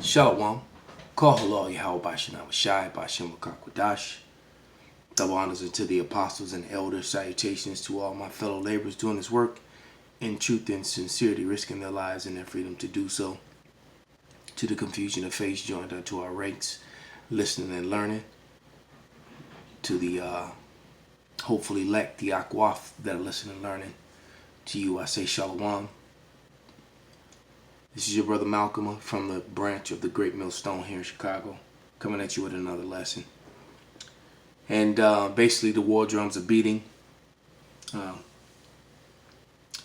Shalom. Call halal Yahweh Bashanah Shai Bashem Wakakwadash. Double honors unto the apostles and elders. Salutations to all my fellow laborers doing this work in truth and sincerity, risking their lives and their freedom to do so. To the confusion of faith joined unto our ranks, listening and learning. To the hopefully elect, the Akwaf that are listening and learning. To you I say Shalom. This is your brother Malcolm from the branch of the Great Millstone here in Chicago, coming at you with another lesson. And basically the war drums are beating.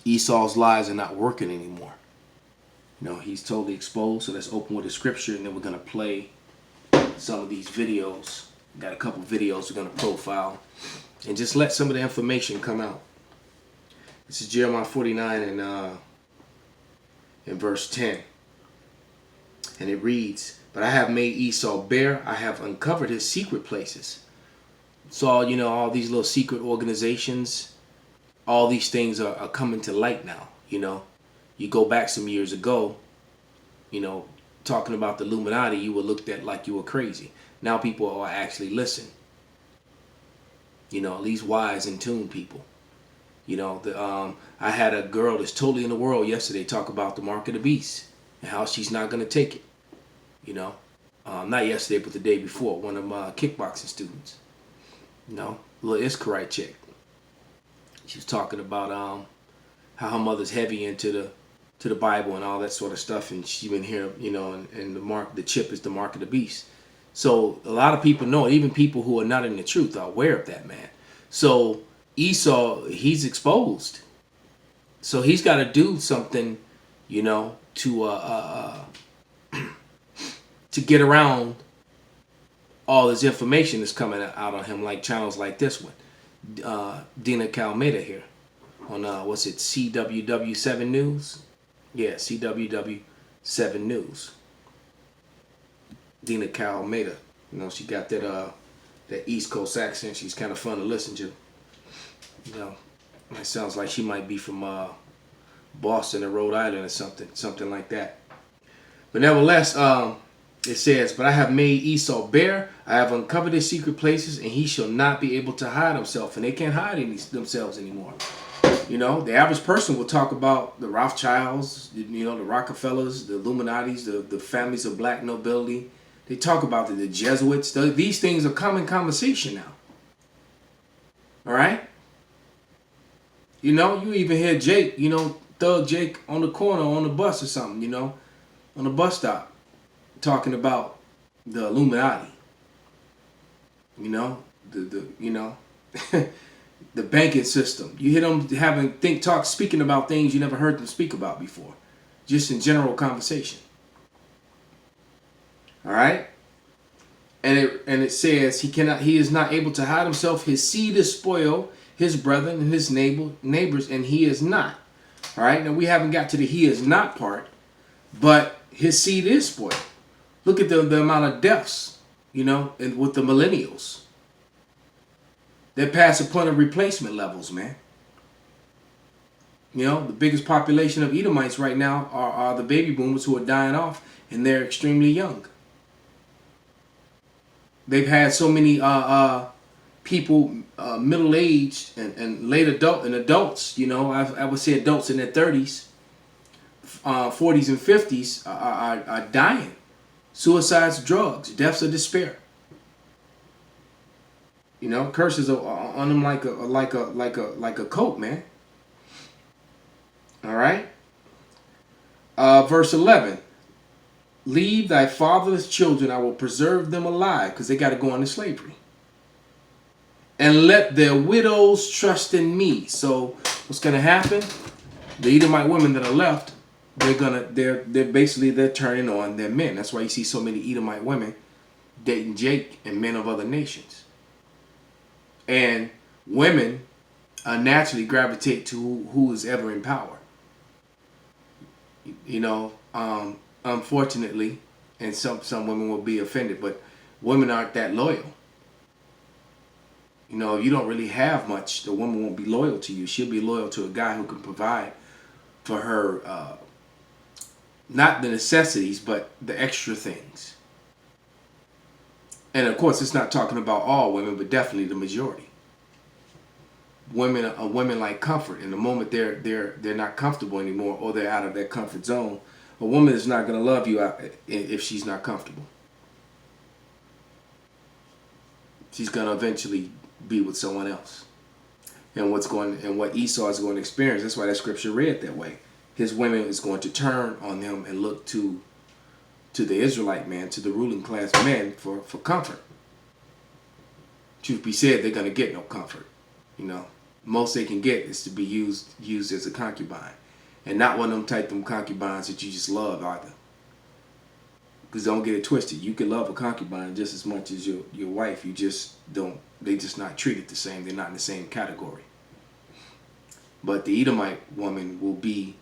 Esau's lies are not working anymore. You know, he's totally exposed. So let's open with a scripture, and then we're going to play some of these videos. Got a couple videos we're going to profile and just let some of the information come out. This is Jeremiah 49 and in verse 10. And it reads, "But I have made Esau bare, I have uncovered his secret places." So, you know, all these little secret organizations, all these things are coming to light now. You know, you go back some years ago, you know, talking about the Illuminati, you were looked at like you were crazy. Now people are actually listening. You know, these wise in tune people. You know, I had a girl that's totally in the world yesterday talk about the mark of the beast and how she's not going to take it. You know, not yesterday, but the day before, one of my kickboxing students. You know, little Iskarite chick. She was talking about how her mother's heavy into the Bible and all that sort of stuff, and she been here, you know, and the chip is the mark of the beast. So a lot of people know it. Even people who are not in the truth are aware of that, man. So Esau, he's exposed. So he's got to do something, you know, to get around all this information that's coming out on him, like channels like this one. Dina Calmeda here on, what's it, CWW7 News? Yeah, CWW7 News. Dina Calmeda. You know, she got that East Coast accent. She's kind of fun to listen to. You know, it sounds like she might be from Boston or Rhode Island or something like that. But nevertheless, it says, "But I have made Esau bare, I have uncovered his secret places, and he shall not be able to hide himself." And they can't hide themselves anymore. You know, the average person will talk about the Rothschilds, you know, the Rockefellers, the Illuminatis, the families of black nobility. They talk about the Jesuits. These things are common conversation now. All right? You know, you even hear Jake, you know, Thug Jake on the corner on the bus or something, you know, on the bus stop, talking about the Illuminati. You know, the banking system. You hear them speaking about things you never heard them speak about before, just in general conversation. All right, and it says he is not able to hide himself. His seed is spoiled, his brethren and his neighbors, and he is not. All right, now we haven't got to the he is not part, but his seed is spoiled. Look at the amount of deaths, you know, and with the millennials. They're past the point of replacement levels, man. You know, the biggest population of Edomites right now are the baby boomers who are dying off, and they're extremely young. They've had so many people, middle-aged and late adults, you know, I would say adults in their 30s, 40s and 50s are dying. Suicides, drugs, deaths of despair. You know, curses are on them like a coat, man. All right. Verse 11. "Leave thy fatherless children, I will preserve them alive," because they got to go into slavery. "And let their widows trust in me." So what's gonna happen? The Edomite women that are left, they're turning on their men. That's why you see so many Edomite women dating Jake and men of other nations. And women naturally gravitate to who is ever in power. You know, unfortunately, and some women will be offended, but women aren't that loyal. You know, if you don't really have much, the woman won't be loyal to you. She'll be loyal to a guy who can provide for her Not the necessities, but the extra things. And of course, it's not talking about all women, but definitely the majority. Women like comfort. And the moment they're not comfortable anymore, or they're out of their comfort zone, a woman is not going to love you if she's not comfortable. She's going to eventually be with someone else. And what Esau is going to experience. That's why that scripture read that way. His women is going to turn on him and look to the Israelite man, to the ruling class men for comfort. Truth be said, they're going to get no comfort. You know, most they can get is to be used as a concubine, and not one of them type of concubines that you just love either. Because don't get it twisted, you can love a concubine just as much as your wife. You just don't. They just not treated the same. They're not in the same category. But the Edomite woman will be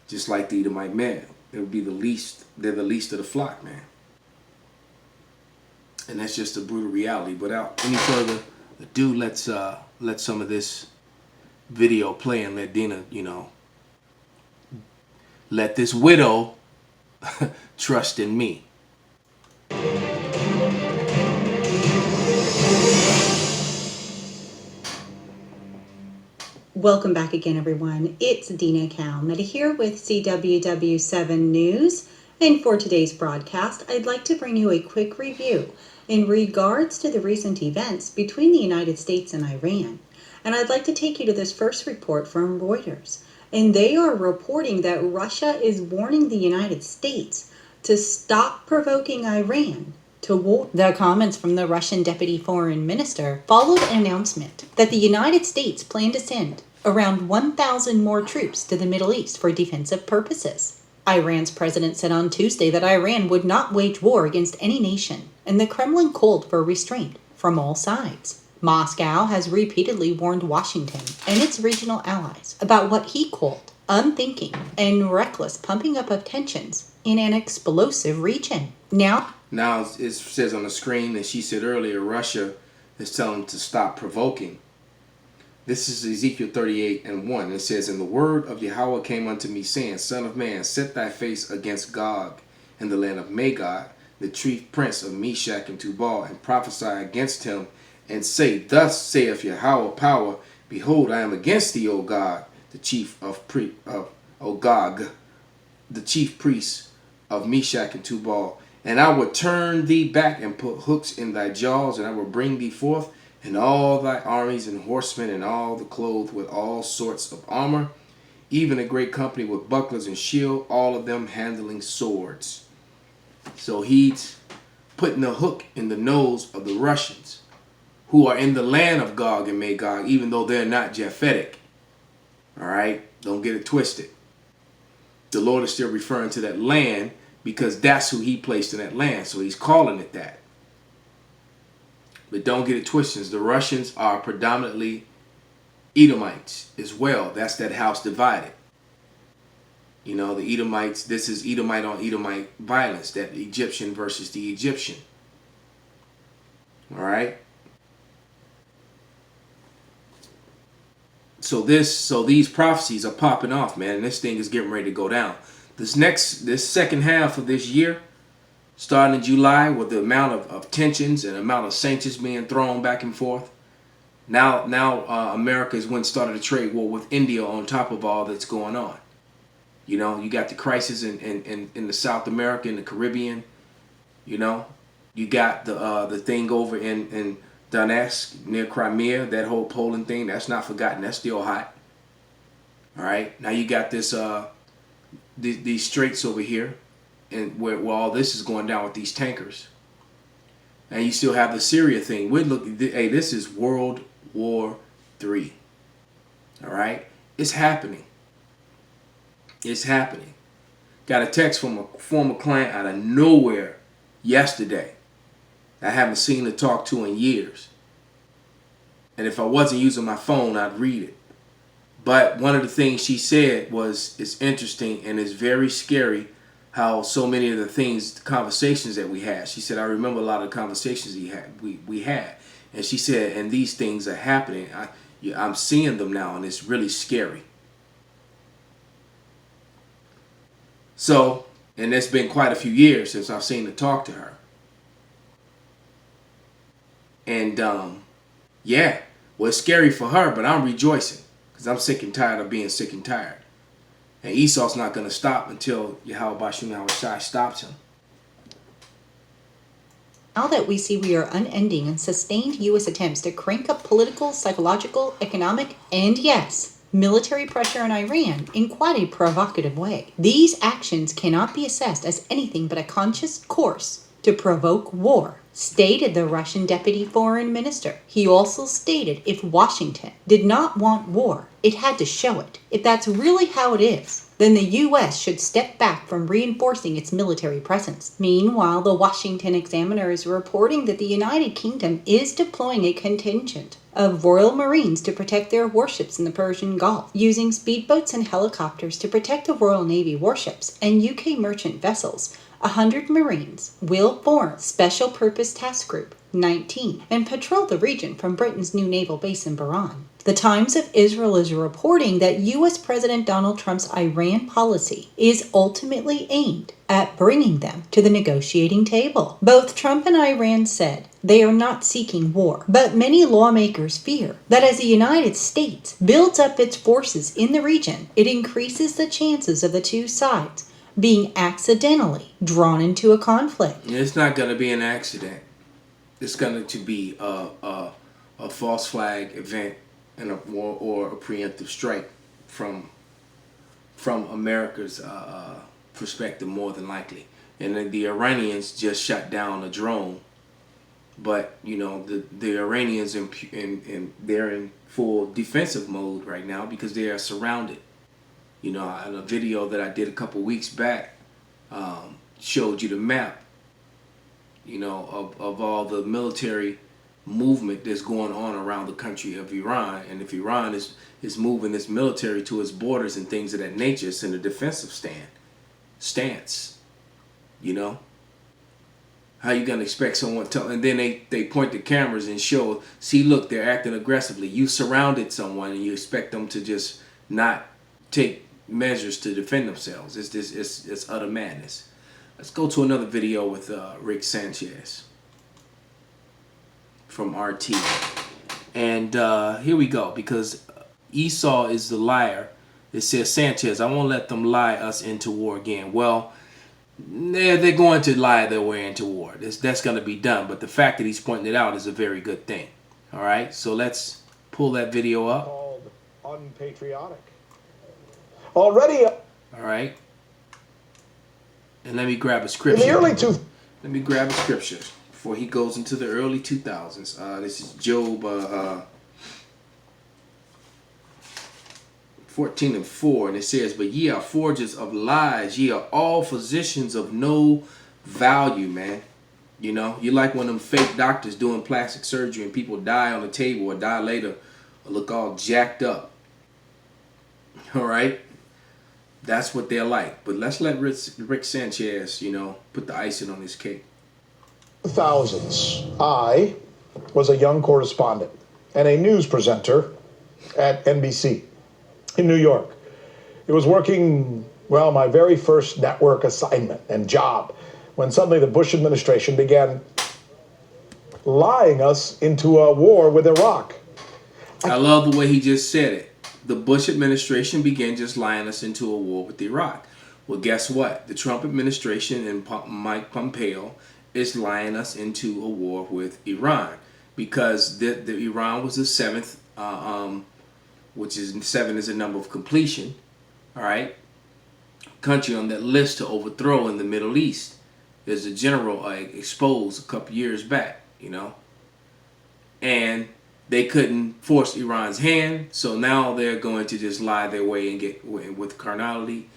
just like the Edomite man. It'll be the least. They're the least of the flock, man. And that's just a brutal reality. Without any further ado, let's let some of this video play and let Dina, let this widow trust in me. Welcome back again, everyone. It's Dina Kalmeta here with CWW7 News. And for today's broadcast, I'd like to bring you a quick review in regards to the recent events between the United States and Iran. And I'd like to take you to this first report from Reuters. And they are reporting that Russia is warning the United States to stop provoking Iran to war. The comments from the Russian Deputy Foreign Minister followed an announcement that the United States planned to send around 1,000 more troops to the Middle East for defensive purposes. Iran's president said on Tuesday that Iran would not wage war against any nation, and the Kremlin called for restraint from all sides. Moscow has repeatedly warned Washington and its regional allies about what he called unthinking and reckless pumping up of tensions in an explosive region. Now it says on the screen that she said earlier, Russia is telling them to stop provoking. This is Ezekiel 38:1. It says, "And the word of Yahweh came unto me, saying, Son of man, set thy face against Gog in the land of Magog, the chief prince of Meshach and Tubal, and prophesy against him, and say, Thus saith Yahweh power, Behold, I am against thee, O Gog, the chief Gog, the chief priest of Meshach and Tubal. And I will turn thee back and put hooks in thy jaws, and I will bring thee forth, and all thy armies and horsemen, and all the clothed with all sorts of armor, even a great company with bucklers and shield, all of them handling swords." So he's putting a hook in the nose of the Russians, who are in the land of Gog and Magog, even though they're not Japhetic. All right? Don't get it twisted. The Lord is still referring to that land because that's who he placed in that land. So he's calling it that. But don't get it twisted. The Russians are predominantly Edomites as well. That's that house divided. You know, the Edomites, this is Edomite on Edomite violence, that Egyptian versus the Egyptian. All right? So these prophecies are popping off, man, and this thing is getting ready to go down. This second half of this year, starting in July, with the amount of tensions and amount of sanctions being thrown back and forth. Now America is when started a trade war with India on top of all that's going on. You know, you got the crisis in the South America and the Caribbean. You know, you got the thing over in Donetsk near Crimea, that whole Poland thing. That's not forgotten. That's still hot. All right. Now you got this these straits over here, and where all this is going down with these tankers. And you still have the Syria thing. Hey, this is World War III. All right, it's happening. It's happening. Got a text from a former client out of nowhere yesterday. I haven't seen her talk to in years. And if I wasn't using my phone, I'd read it. But one of the things she said was, it's interesting and it's very scary how so many of the things, the conversations that we had. She said, I remember a lot of the conversations we had. And she said, and these things are happening. I'm seeing them now, and it's really scary. So, and it's been quite a few years since I've seen her talk to her. And yeah, well, it's scary for her, but I'm rejoicing because I'm sick and tired of being sick and tired. And Esau's not going to stop until Yahweh Bashim Yahushai stops him. Now that we see we are unending and sustained U.S. attempts to crank up political, psychological, economic, and yes, military pressure on Iran in quite a provocative way. These actions cannot be assessed as anything but a conscious course to provoke war, stated the Russian deputy foreign minister. He also stated if Washington did not want war, it had to show it. If that's really how it is, then the U.S. should step back from reinforcing its military presence. Meanwhile, the Washington Examiner is reporting that the United Kingdom is deploying a contingent of Royal Marines to protect their warships in the Persian Gulf, using speedboats and helicopters to protect the Royal Navy warships and UK merchant vessels. 100 Marines will form Special Purpose Task Group 19 and patrol the region from Britain's new naval base in Bahrain. The Times of Israel is reporting that U.S. President Donald Trump's Iran policy is ultimately aimed at bringing them to the negotiating table. Both Trump and Iran said they are not seeking war, but many lawmakers fear that as the United States builds up its forces in the region, it increases the chances of the two sides being accidentally drawn into a conflict. It's not going to be an accident. It's going to be a false flag event and or a preemptive strike from America's perspective, more than likely. And then the Iranians just shot down a drone, but you know the Iranians they're in full defensive mode right now because they are surrounded. You know, in a video that I did a couple weeks back, showed you the map, you know, of all the military movement that's going on around the country of Iran. And if Iran is moving its military to its borders and things of that nature, it's in a defensive stance. You know? How you going to expect someone to... And then they point the cameras and show, see, look, they're acting aggressively. You surrounded someone and you expect them to just not take measures to defend themselves. It's utter madness. Let's go to another video with Rick Sanchez from RT. And here we go, because Esau is the liar. It says, Sanchez, I won't let them lie us into war again. Well, they're going to lie their way into war. That's going to be done. But the fact that he's pointing it out is a very good thing. All right, so let's pull that video up. Called unpatriotic. Already. All right. And let me grab a scripture. In the early Let me grab a scripture before he goes into the early 2000s. This is Job 14:4, and it says, "But ye are forgers of lies. Ye are all physicians of no value," man. You know, you like one of them fake doctors doing plastic surgery and people die on the table or die later or look all jacked up. All right. That's what they're like. But let's let Rick Sanchez, you know, put the icing on his cake. 2000s, I was a young correspondent and a news presenter at NBC in New York. It was working, well, my very first network assignment and job when suddenly the Bush administration began lying us into a war with Iraq. I love the way he just said it. The Bush administration began just lying us into a war with Iraq. Well, guess what? The Trump administration and Mike Pompeo is lying us into a war with Iran, because the Iran was the seventh, which is 7 is a number of completion, all right, country on that list to overthrow in the Middle East. There's a general exposed a couple years back, you know, and they couldn't force Iran's hand, so now they're going to just lie their way and get with carnality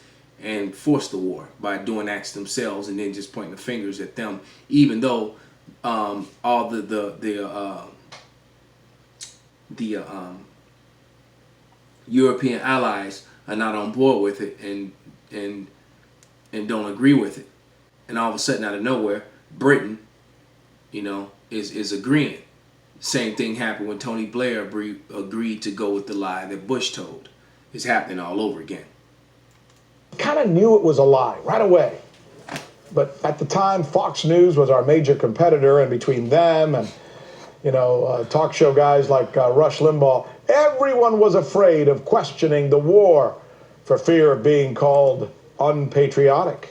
and force the war by doing acts themselves and then just pointing the fingers at them, even though all the European allies are not on board with it and don't agree with it. And all of a sudden, out of nowhere, Britain, you know, is agreeing. Same thing happened when Tony Blair agreed to go with the lie that Bush told. It's happening all over again. kind of knew it was a lie right away. But at the time, Fox News was our major competitor, and between them and, talk show guys like Rush Limbaugh, everyone was afraid of questioning the war for fear of being called unpatriotic.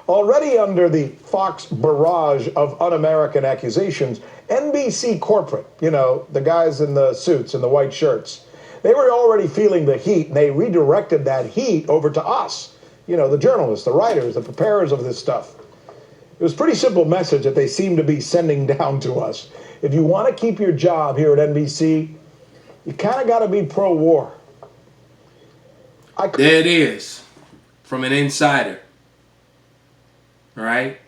Already under the Fox barrage of un-American accusations, NBC corporate, the guys in the suits and the white shirts, they were already feeling the heat, and they redirected that heat over to us, the journalists, the writers, the preparers of this stuff. It was a pretty simple message that they seemed to be sending down to us. If you want to keep your job here at NBC, you kind of got to be pro-war. There it is, from an insider. All right?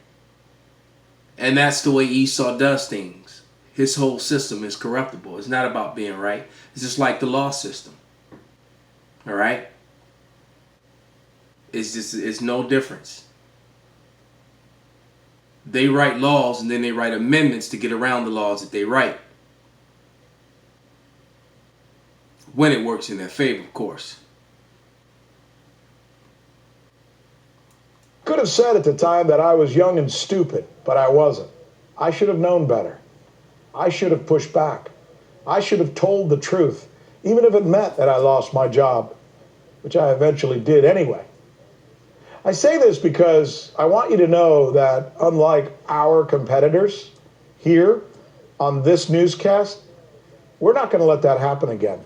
And that's the way Esau does things. His whole system is corruptible. It's not about being right. It's just like the law system. All right? It's no difference. They write laws and then they write amendments to get around the laws that they write. When it works in their favor, of course. Could have said at the time that I was young and stupid, but I wasn't. I should have known better. I should have pushed back. I should have told the truth, even if it meant that I lost my job, which I eventually did anyway. I say this because I want you to know that unlike our competitors here on this newscast, we're not going to let that happen again.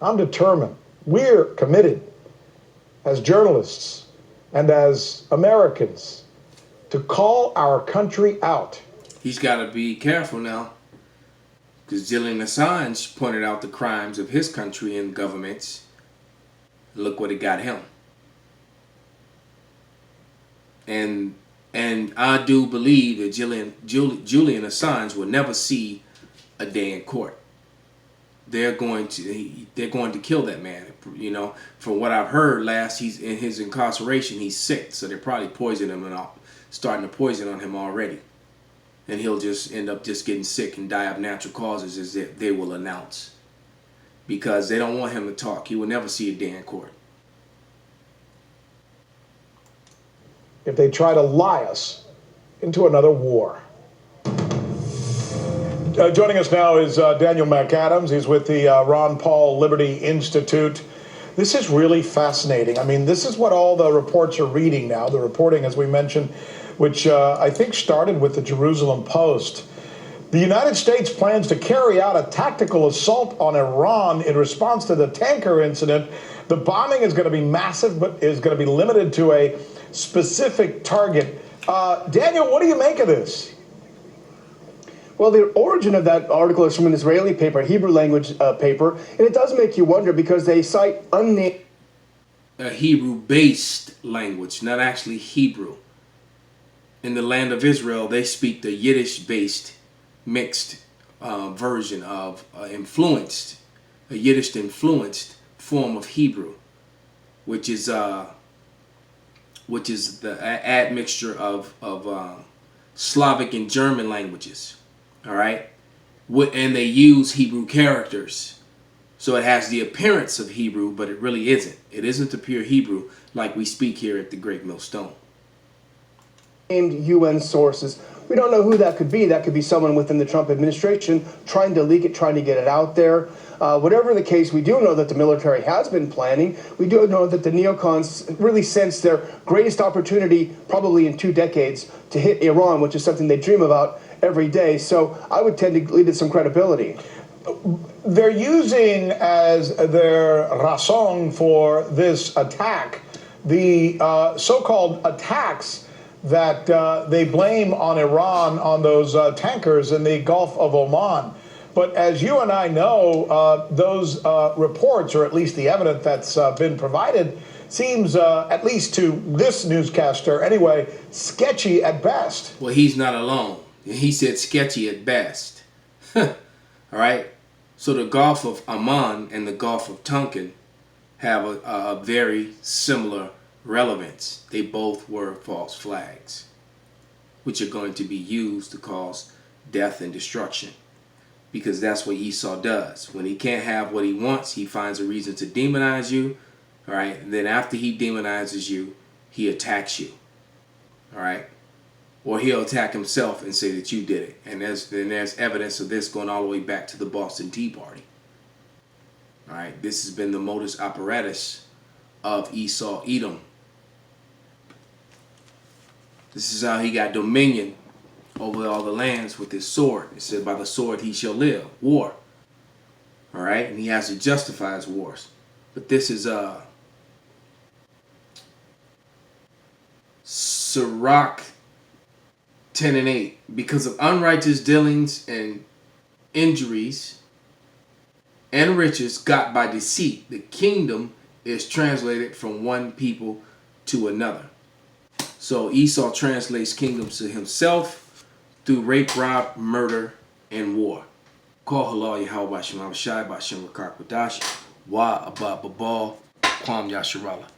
I'm determined. We're committed as journalists and as Americans to call our country out. He's got to be careful now, because Julian Assange pointed out the crimes of his country and governments. Look what it got him. And I do believe that Julian Assange will never see a day in court. They're going to kill that man. From what I've heard he's in his incarceration, he's sick, so they're probably poisoning him and starting to poison on him already. And he'll just end up just getting sick and die of natural causes, as they will announce, because they don't want him to talk. He will never see a day in court. If they try to lie us into another war. Joining us now is Daniel McAdams. He's with the Ron Paul Liberty Institute. This is really fascinating. I mean, this is what all the reports are reading now. The reporting, as we mentioned, which I think started with the Jerusalem Post. The United States plans to carry out a tactical assault on Iran in response to the tanker incident. The bombing is going to be massive, but is going to be limited to a specific target. Daniel, what do you make of this? Well, the origin of that article is from an Israeli paper, a Hebrew language paper, and it does make you wonder because they cite unnamed... A Hebrew-based language, not actually Hebrew. In the land of Israel, they speak the Yiddish-based mixed version of a Yiddish-influenced form of Hebrew, which is the admixture of Slavic and German languages. All right, and they use Hebrew characters, so it has the appearance of Hebrew, but it really isn't. It isn't the pure Hebrew like we speak here at the Great Millstone. Named UN sources. We don't know who that could be. That could be someone within the Trump administration trying to leak it, trying to get it out there. Whatever the case, we do know that the military has been planning. We do know that the neocons really sense their greatest opportunity, probably in 2 decades, to hit Iran, which is something they dream about every day. So I would tend to lead to some credibility. They're using as their raison for this attack the so-called attacks that they blame on Iran, on those tankers in the Gulf of Oman. But as you and I know, those reports, or at least the evidence that's been provided, seems, at least to this newscaster anyway, sketchy at best. Well, he's not alone. He said sketchy at best. All right? So the Gulf of Oman and the Gulf of Tonkin have a very similar relevance. They both were false flags, which are going to be used to cause death and destruction, because that's what Esau does. When he can't have what he wants, he finds a reason to demonize you, All right. And then after he demonizes you, he attacks you. All right. Or he'll attack himself and say that you did it. And there's evidence of this going all the way back to the Boston Tea Party. All right. This has been the modus operatus of Esau Edom. This is how he got dominion over all the lands with his sword. It said, by the sword he shall live. War. All right. And he has to justify his wars. But this is Sirach 10:8. Because of unrighteous dealings and injuries and riches got by deceit, the kingdom is translated from one people to another. So Esau translates kingdoms to himself through rape, rob, murder, and war. Call halal Yahweh Shem Shai Bashem Rakak Wadash Wa Abba Babal Kwam Yasharala.